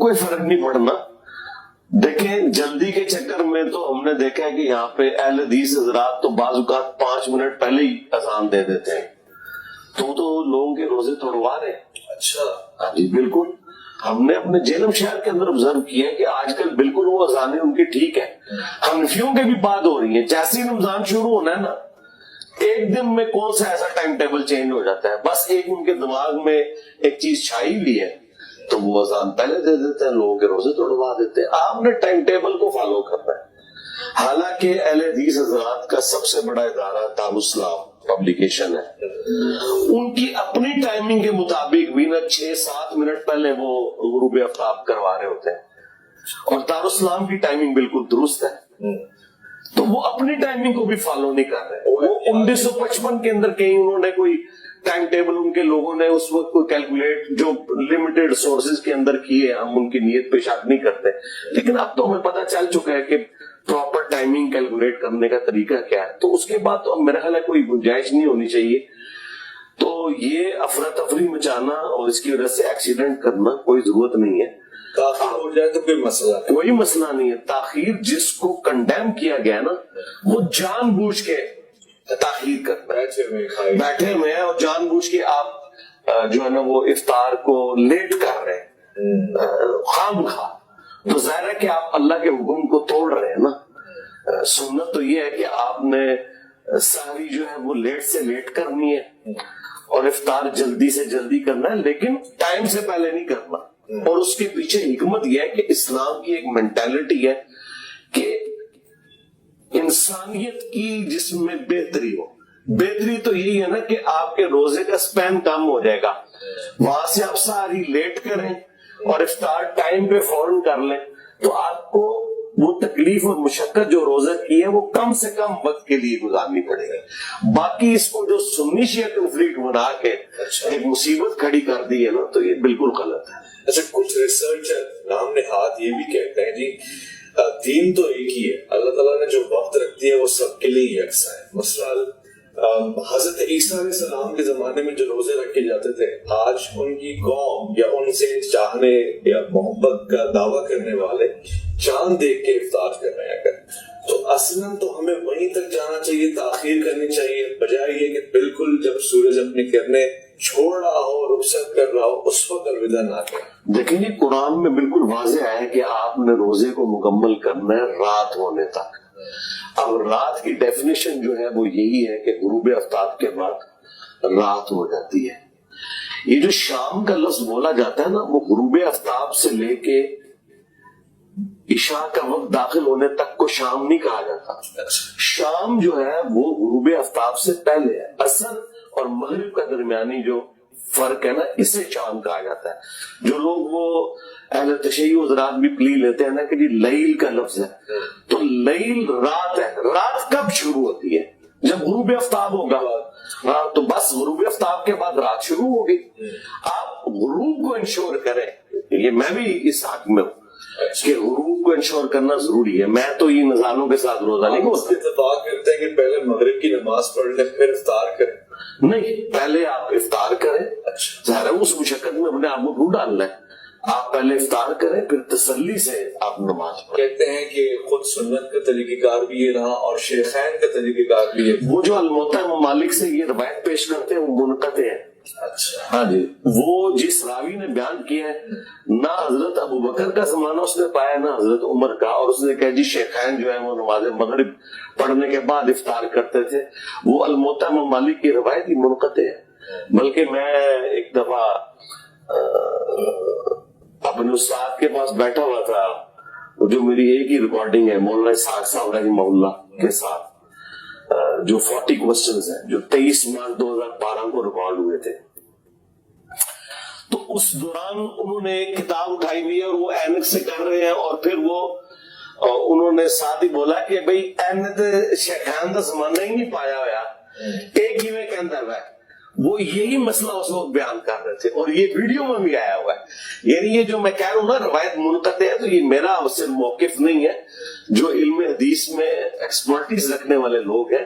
کوئی فرق نہیں پڑنا. دیکھیں جلدی کے چکر میں تو ہم نے دیکھا ہے کہ یہاں پہ اہل حدیث حضرات تو بعض اوقات 5 منٹ پہلے ہی اذان دے دیتے ہیں, تو لوگوں کے روزے توڑوا رہے ہیں. اچھا, ہاں جی بالکل. ہم نے اپنے جیلم شہر کے اندر آبزرو کیا ہے کہ آج کل بالکل وہ اذانیں ان کی ٹھیک ہے. حنفیوں کے بھی بات ہو رہی ہے, جیسے ہی رمضان شروع ہونا ہے نا, ایک دن میں کون سا ایسا ٹائم ٹیبل چینج ہو جاتا ہے, بس ایک ان کے دماغ میں ایک چیز چھائی ہوئی ہے تو وہ اذان پہلے دے دیتے ہیں, لوگوں کے روزے توڑوا دیتے ہیں. آپ نے ٹائم ٹیبل کو فالو کرنا ہے. حالانکہ اہل حدیث حضرات کا سب سے بڑا ادارہ دارالاسلام پبلیکیشن ہے, ان کی اپنی ٹائمنگ کے مطابق بھی نہ 6-7 منٹ پہلے وہ غروب آفتاب کروا رہے ہوتے ہیں, اور دارالاسلام کی ٹائمنگ بالکل درست ہے. تو وہ اپنی ٹائمنگ کو بھی فالو نہیں کر رہے. وہ 1955 کے اندر کہیں انہوں نے کوئی ٹائم ٹیبل ان کے لوگوں نے اس وقت کوئی کیلکولیٹ جو لمیٹڈ سورسز کے اندر کیے, ہم ان کی نیت پہ شک نہیں کرتے, لیکن اب تو ہمیں پتہ چل چکا ہے کہ پراپر ٹائمنگ کیلکولیٹ کرنے کا طریقہ کیا ہے. تو اس کے بعد تو میرا خیال ہے کوئی گنجائش نہیں ہونی چاہیے. تو یہ افراتفری مچانا اور اس کی وجہ سے ایکسیڈنٹ کرنا کوئی ضرورت نہیں ہے. تاخیر ہو جائے تو کوئی مسئلہ نہیں, کوئی مسئلہ نہیں ہے. تاخیر جس کو کنڈیم کیا گیا نا, وہ جان بوجھ کے تاخیر کرتا ہے, بیٹھے ہوئے ہیں اور جان بوجھ کے آپ جو ہے نا وہ افطار کو لیٹ کر رہے ہیں خام خواہ. تو ظاہر ہے کہ آپ اللہ کے حکم کو توڑ رہے ہیں نا. سنت تو یہ ہے کہ آپ نے سحری جو ہے وہ لیٹ سے لیٹ کرنی ہے اور افطار جلدی سے جلدی کرنا ہے, لیکن ٹائم سے پہلے نہیں کرنا. اور اس کے پیچھے حکمت یہ ہے کہ اسلام کی ایک مینٹالٹی ہے کہ انسانیت کی جس میں بہتری ہو. بہتری تو یہی ہے نا کہ آپ کے روزے کا سپین کم ہو جائے گا, وہاں سے آپ ساری لیٹ کریں اور افطار ٹائم پہ فوراً کر لیں, تو آپ کو وہ تکلیف اور مشقت جو روزہ کی ہے وہ کم سے کم وقت کے لیے گزارنی پڑے گی. باقی اس کو جو سنی شیعہ کنفلکٹ بنا کے ایک مصیبت کھڑی کر دی ہے نا, تو یہ بالکل غلط ہے. اچھا, کچھ ریسرچر نام نہاد یہ بھی کہتے ہیں جی دین تو ایک ہی ہے, اللہ تعالیٰ نے جو وقت رکھ دیا وہ سب کے لیے یکساں ہے. مثلا حضرت عیسیٰ علیہ السلام کے زمانے میں جو روزے رکھے جاتے تھے, آج ان کی قوم یا ان سے چاہنے یا محبت کا دعویٰ کرنے والے چاند دیکھ کے افطار کر رہے ہیں. تو اصلاً تو ہمیں وہیں تک جانا چاہیے, تاخیر کرنی چاہیے, بجائے یہ کہ بالکل جب سورج اپنی کرنیں چھوڑ رہا ہو, رخصت کر رہا ہو, اس وقت الوداع نہ کریں. دیکھیں جی قرآن میں بالکل واضح ہے کہ آپ نے روزے کو مکمل کرنا ہے رات ہونے تک. اب رات کی ڈیفینیشن جو ہے وہ یہی ہے کہ غروب آفتاب کے بعد رات ہو جاتی ہے. یہ جو شام کا لفظ بولا جاتا ہے نا, وہ غروب آفتاب سے لے کے عشاء کا وقت داخل ہونے تک کو شام نہیں کہا جاتا. شام جو ہے وہ غروب آفتاب سے پہلے ہے. عصر اور مغرب کا درمیانی جو فرق ہے نا, اسے شام کہا جاتا ہے. جو لوگ وہ اہل تشیع حضرات بھی پلی لیتے ہیں نا کہ جی لیل کا لفظ ہے, تو لیل رات ہے. رات کب شروع ہوتی ہے؟ جب غروب آفتاب ہوگا. ہاں, تو بس غروب آفتاب کے بعد رات شروع ہوگی. آپ غروب کو انشور کریں, یہ میں بھی اس حق میں ہوں کہ غروب کو انشور کرنا ضروری ہے. میں تو یہ نظاروں کے ساتھ روزہ نہیں ہوتا. اتفاق کرتے ہیں کہ پہلے مغرب کی نماز پڑھ لیں پھر افطار کریں. نہیں, پہلے آپ افطار کریں. ظاہر ہے اس مشقت میں اپنے آپ کو ڈھونڈ ڈالنا ہے. آپ پہلے افطار کریں, پھر تسلی سے آپ نماز پڑھیں. کہتے ہیں کہ خود سنت کا طریقہ کار بھی یہ رہا اور شیخین کا طریقہ کار بھی یہ. وہ جو الموطا ممالک سے یہ روایت پیش کرتے ہیں وہ منقطع ہیں. اچھا, ہاں جی, وہ جس راوی نے بیان کیا ہے نہ حضرت ابو بکر کا زمانہ اس نے پایا نہ حضرت عمر کا, اور اس نے کہا جی شیخین جو ہے وہ نماز مغرب پڑھنے کے بعد افطار کرتے تھے, وہ الموطا ممالک کی روایت ہی منقطع ہے. بلکہ میں ایک دفعہ اپنے استاد کے پاس بیٹھا ہوا تھا, جو میری ایک ہی ریکارڈنگ ہے مولانا اسحاق صاحب رحمہ اللہ کے ساتھ, جو 40 کوسچنز ہیں جو 23 مارچ 2012 کو ریکارڈ ہوئے تھے. تو اس دوران انہوں نے ایک کتاب اٹھائی ہوئی ہے اور وہ اینک سے کر رہے ہیں, اور پھر وہ انہوں نے ساتھ ہی بولا کہ بھئی اینت شیخان دا زمانہ ہی نہیں پایا ہوا, ایک ہی میں کہندہ ہے. وہ یہی مسئلہ اس وقت بیان کر رہے تھے, اور یہ ویڈیو میں بھی آیا ہوا ہے. یعنی یہ جو میں کہہ رہا ہوں نا روایت منقطع ہے, تو یہ میرا صرف موقف نہیں ہے. جو علم حدیث میں ایکسپرٹیز رکھنے والے لوگ ہیں,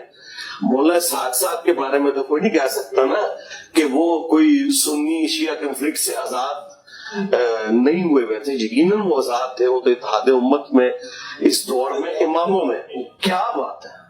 مولانا اسحاق صاحب کے بارے میں تو کوئی نہیں کہہ سکتا نا کہ وہ کوئی سنی شیعہ کنفلکٹ سے آزاد نہیں ہوئے ہوئے تھے، یقیناً وہ آزاد تھے، وہ تو اتحاد امت میں اس دور میں اماموں میں، کیا بات ہے۔